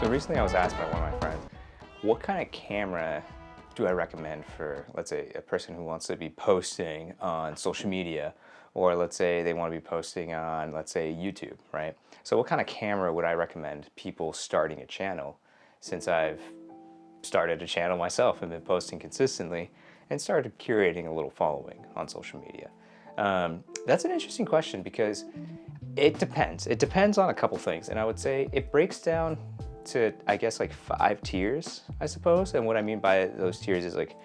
So recently I was asked by one of my friends, what kind of camera do I recommend for, let's say, a person who wants to be posting on social media, or let's say they want to be posting on, let's say, YouTube, right? So what kind of camera would I recommend people starting a channel, since I've started a channel myself and been posting consistently and started curating a little following on social media? That's an interesting question because it depends. It depends on a couple things, and I would say it breaks down to, I guess, like 5 tiers, I suppose. And what I mean by those tiers is like,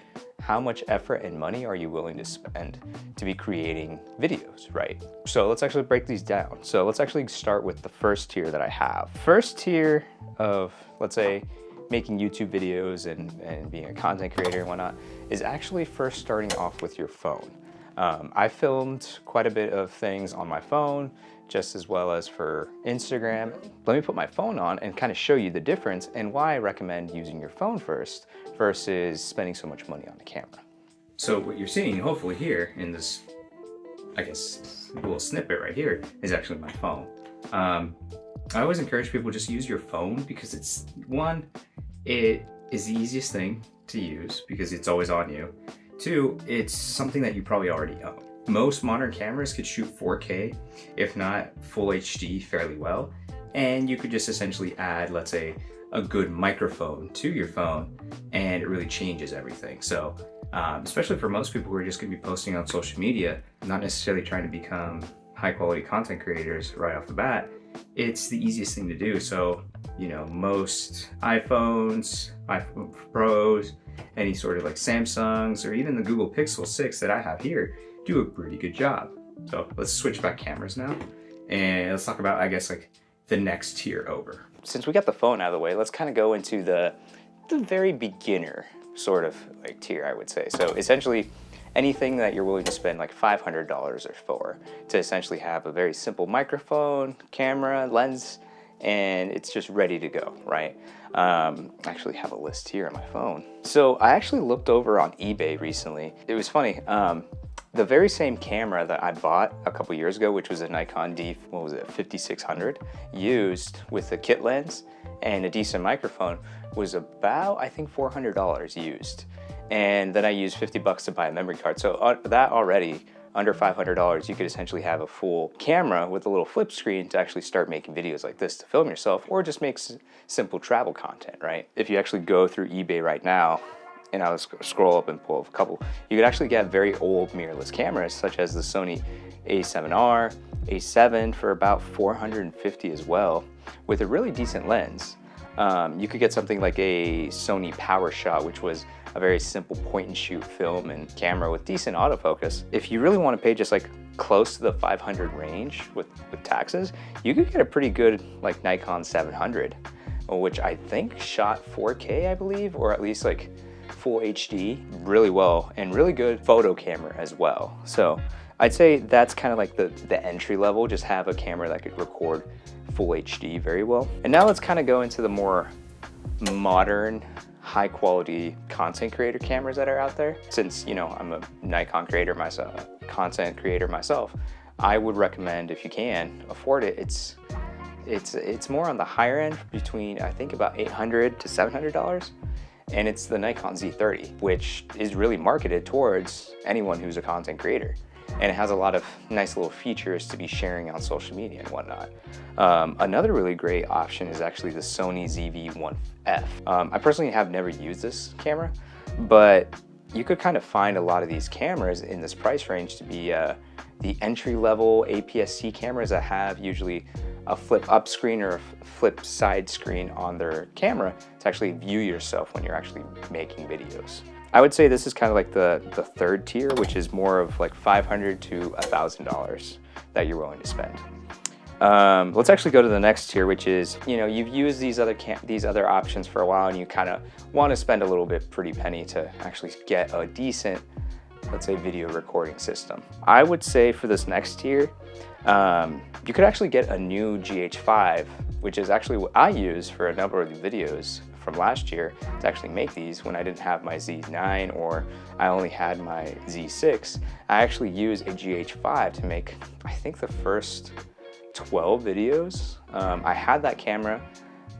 how much effort and money are you willing to spend to be creating videos, right? So let's actually break these down. So let's actually start with the first tier that I have. First tier of, let's say, making YouTube videos and being a content creator and whatnot is actually first starting off with your phone. I filmed quite a bit of things on my phone, just as well as for Instagram. Let me put my phone on and kind of show you the difference and why I recommend using your phone first versus spending so much money on the camera. So what you're seeing, hopefully here in this, I guess, little snippet right here is actually my phone. I always encourage people just use your phone because it's, one, it is the easiest thing to use because it's always on you. Two, it's something that you probably already own. Most modern cameras could shoot 4K, if not full HD, fairly well. And you could just essentially add, let's say, a good microphone to your phone, and it really changes everything. So, especially for most people who are just gonna be posting on social media, not necessarily trying to become high quality content creators right off the bat, it's the easiest thing to do. So, you know, most iPhones, iPhone Pros, any sort of like Samsungs, or even the Google Pixel 6 that I have here, do a pretty good job. So let's switch back cameras now, and let's talk about, I guess, like the next tier over. Since we got the phone out of the way, let's kind of go into the very beginner sort of like tier, I would say. So essentially, anything that you're willing to spend like $500 or for to essentially have a very simple microphone, camera, lens, and it's just ready to go, right? I actually have a list here on my phone. So I actually looked over on eBay recently. It was funny. The very same camera that I bought a couple years ago, which was a Nikon D5600, used with a kit lens and a decent microphone, was about, I think, $400 used. And then I used $50 to buy a memory card. So that already, under $500, you could essentially have a full camera with a little flip screen to actually start making videos like this to film yourself, or just make simple travel content, right? If you actually go through eBay right now, and I'll scroll up and pull up a couple, you could actually get very old mirrorless cameras, such as the Sony A7R, A7 for about $450 as well, with a really decent lens. You could get something like a Sony PowerShot, which was a very simple point and shoot film and camera with decent autofocus. If you really want to pay just like close to the 500 range with taxes, you could get a pretty good like Nikon 700, which I think shot 4K, I believe, or at least like full HD really well, and really good photo camera as well. So I'd say that's kind of like the entry level, just have a camera that could record full HD very well. And now let's kind of go into the more modern, high quality content creator cameras that are out there. Since, you know, I'm a Nikon creator myself, content creator myself, I would recommend, if you can afford it, it's more on the higher end, between I think about $800 to $700. And it's the Nikon Z30, which is really marketed towards anyone who's a content creator. And it has a lot of nice little features to be sharing on social media and whatnot. Another really great option is actually the Sony ZV-1F. I personally have never used this camera, but you could kind of find a lot of these cameras in this price range to be the entry-level APS-C cameras that have usually a flip up screen or a flip side screen on their camera to actually view yourself when you're actually making videos. I would say this is kind of like the third tier, which is more of like $500 to $1,000 that you're willing to spend. Let's actually go to the next tier, which is, you know, you've used these other options for a while, and you kind of want to spend a little bit pretty penny to actually get a decent, let's say, video recording system. I would say for this next tier, you could actually get a new GH5, which is actually what I use for a number of the videos from last year to actually make these when I didn't have my Z9 or I only had my Z6. I actually used a GH5 to make, I think, the first 12 videos. I had that camera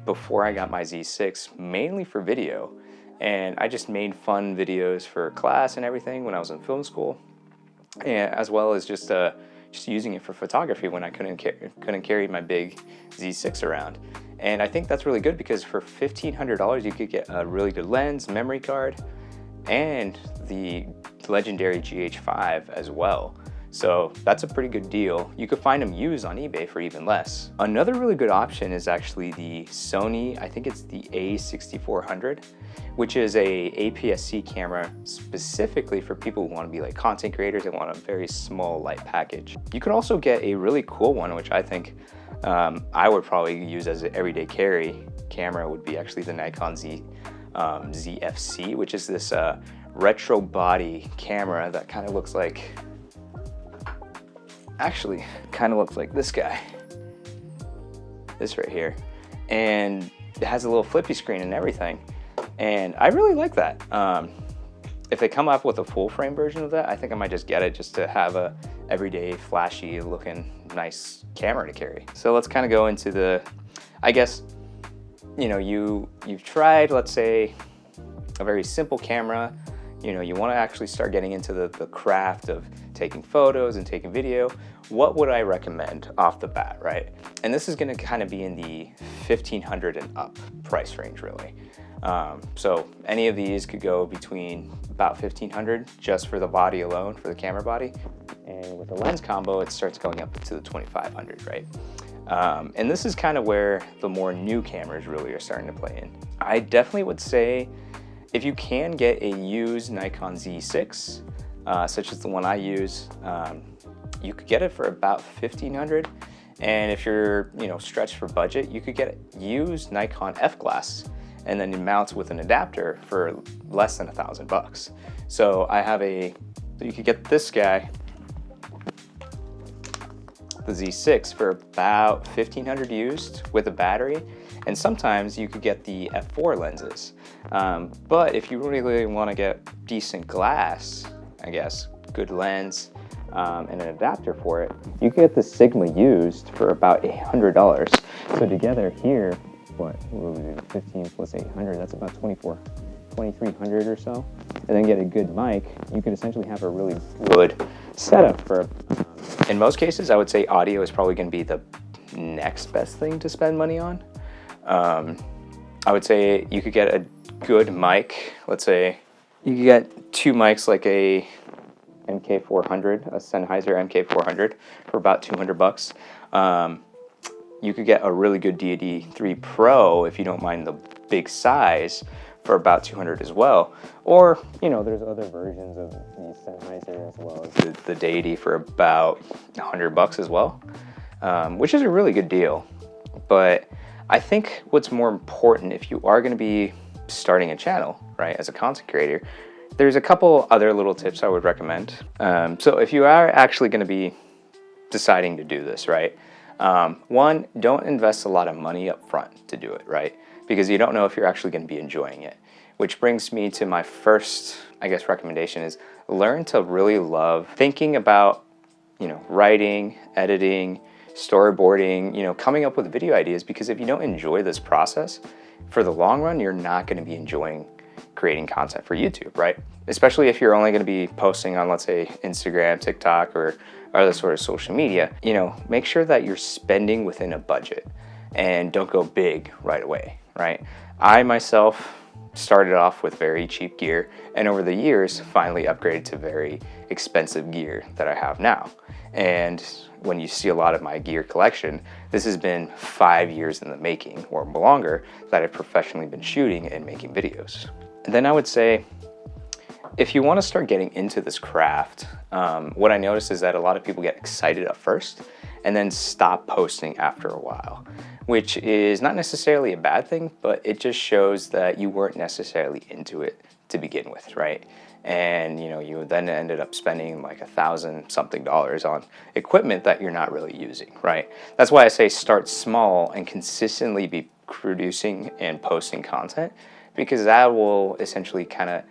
before I got my Z6, mainly for video. And I just made fun videos for class and everything when I was in film school, and as well as just using it for photography when I couldn't carry my big Z6 around. And I think that's really good because for $1,500 you could get a really good lens, memory card, and the legendary GH5 as well. So that's a pretty good deal. You could find them used on eBay for even less. Another really good option is actually the Sony, I think it's the A6400, which is a APS-C camera specifically for people who want to be like content creators and want a very small light package. You could also get a really cool one, which I think I would probably use as an everyday carry camera, would be actually the Nikon ZFC, which is this retro body camera that kind of looks like, actually kind of looks like this guy, this right here, and it has a little flippy screen and everything, and I really like that. If they come up with a full frame version of that, I think I might just get it just to have a everyday flashy looking nice camera to carry. So let's kind of go into the, I guess, you know, you've tried, let's say, a very simple camera. You know, you want to actually start getting into the craft of taking photos and taking video. What would I recommend off the bat, right? And this is going to kind of be in the $1,500 and up price range, really. So any of these could go between about $1,500 just for the body alone, for the camera body. And with the lens combo, it starts going up to the $2,500, right? And this is kind of where the more new cameras really are starting to play in. I definitely would say if you can get a used Nikon Z6, such as the one I use, you could get it for about $1,500. And if you're, you know, stretched for budget, you could get a used Nikon F-Glass and then it mounts with an adapter for less than $1,000. So I have you could get this guy, the Z6, for about $1,500 used with a battery. And sometimes you could get the F4 lenses. But if you really want to get decent glass, I guess, good lens, and an adapter for it, you can get the Sigma used for about $100. So together here, what would we do, 15 plus 800, that's about 2,300 or so. And then get a good mic, you could essentially have a really good setup for, in most cases, I would say audio is probably going to be the next best thing to spend money on. I would say you could get a good mic. Let's say you could get two mics, like a MK400, a Sennheiser MK400 for about $200. You could get a really good Diety D3 Pro if you don't mind the big size for about $200 as well. Or, you know, there's other versions of the Sennheiser as well as the Diety for about $100 as well, which is a really good deal. But I think what's more important if you are going to be starting a channel, right, as a content creator, there's a couple other little tips I would recommend. So if you are actually going to be deciding to do this, right, one, don't invest a lot of money up front to do it, right, because you don't know if you're actually going to be enjoying it. Which brings me to my first, I guess, recommendation is learn to really love thinking about, you know, writing, editing, storyboarding, you know, coming up with video ideas, because if you don't enjoy this process, for the long run, you're not going to be enjoying creating content for YouTube, right? Especially if you're only going to be posting on, let's say, Instagram, TikTok, or other sort of social media. You know, make sure that you're spending within a budget and don't go big right away, right? I myself started off with very cheap gear and over the years finally upgraded to very expensive gear that I have now. And when you see a lot of my gear collection, this has been 5 years in the making or longer that I've professionally been shooting and making videos. And then I would say, if you want to start getting into this craft, what I noticed is that a lot of people get excited at first and then stop posting after a while, which is not necessarily a bad thing, but it just shows that you weren't necessarily into it to begin with, right? And you know, you then ended up spending like $1,000-something on equipment that you're not really using, right? That's why I say start small and consistently be producing and posting content, because that will essentially kind of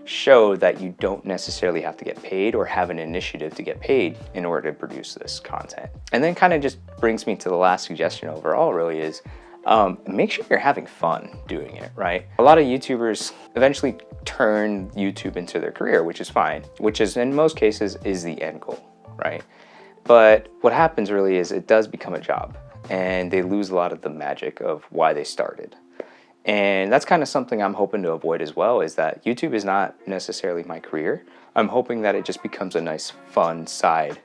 show that you don't necessarily have to get paid or have an initiative to get paid in order to produce this content. And then kind of just brings me to the last suggestion overall really is, make sure you're having fun doing it, right? A lot of YouTubers eventually turn YouTube into their career, which is fine, which is in most cases is the end goal, right? But what happens really is it does become a job, and they lose a lot of the magic of why they started. And that's kind of something I'm hoping to avoid as well, is that YouTube is not necessarily my career. I'm hoping that it just becomes a nice fun side,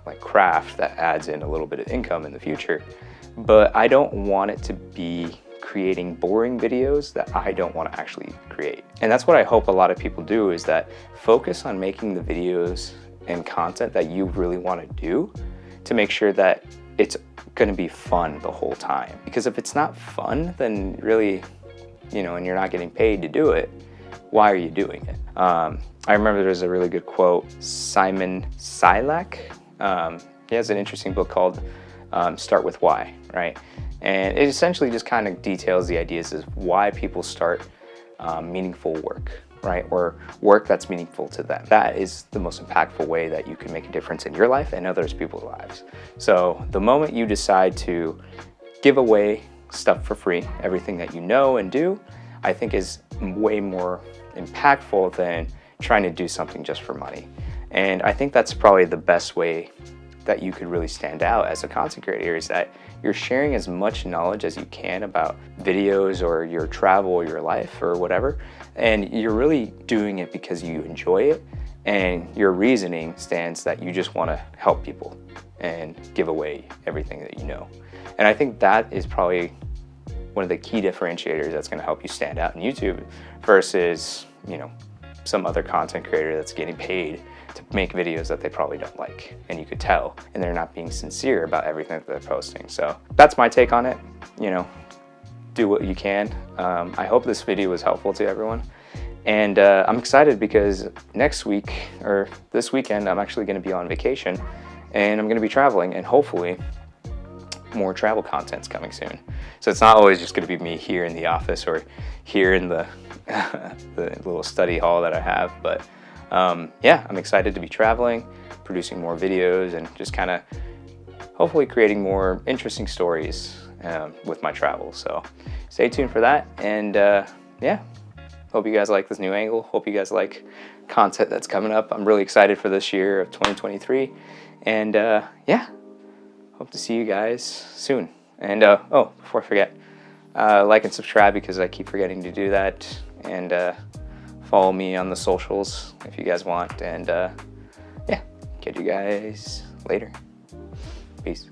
like craft that adds in a little bit of income in the future. But I don't want it to be creating boring videos that I don't want to actually create. And that's what I hope a lot of people do, is that focus on making the videos and content that you really want to do, to make sure that it's going to be fun the whole time. Because if it's not fun, then really, and you're not getting paid to do it, why are you doing it? I remember there's a really good quote, Simon Sinek. He has an interesting book called Start With Why, right? And it essentially just kind of details the ideas of why people start meaningful work, right? Or work that's meaningful to them. That is the most impactful way that you can make a difference in your life and others people's lives. So the moment you decide to give away stuff for free, everything that you know and do, I think is way more impactful than trying to do something just for money. And I think that's probably the best way that you could really stand out as a content creator, is that you're sharing as much knowledge as you can about videos or your travel or your life or whatever, and you're really doing it because you enjoy it, and your reasoning stands that you just want to help people and give away everything that you know. And I think that is probably one of the key differentiators that's going to help you stand out in YouTube versus, some other content creator that's getting paid to make videos that they probably don't like, and you could tell, and they're not being sincere about everything that they're posting. So that's my take on it. Do what you can. I hope this video was helpful to everyone, and I'm excited because next week or this weekend I'm actually going to be on vacation, and I'm going to be traveling, and hopefully more travel content's coming soon. So it's not always just going to be me here in the office or here in the the little study hall that I have, but yeah, I'm excited to be traveling, producing more videos, and just kind of hopefully creating more interesting stories with my travels. So stay tuned for that, and yeah, hope you guys like this new angle. Hope you guys like content that's coming up. I'm really excited for this year of 2023, and yeah, hope to see you guys soon. And oh, before I forget, like and subscribe, because I keep forgetting to do that, and follow me on the socials if you guys want, and yeah, catch you guys later. Peace.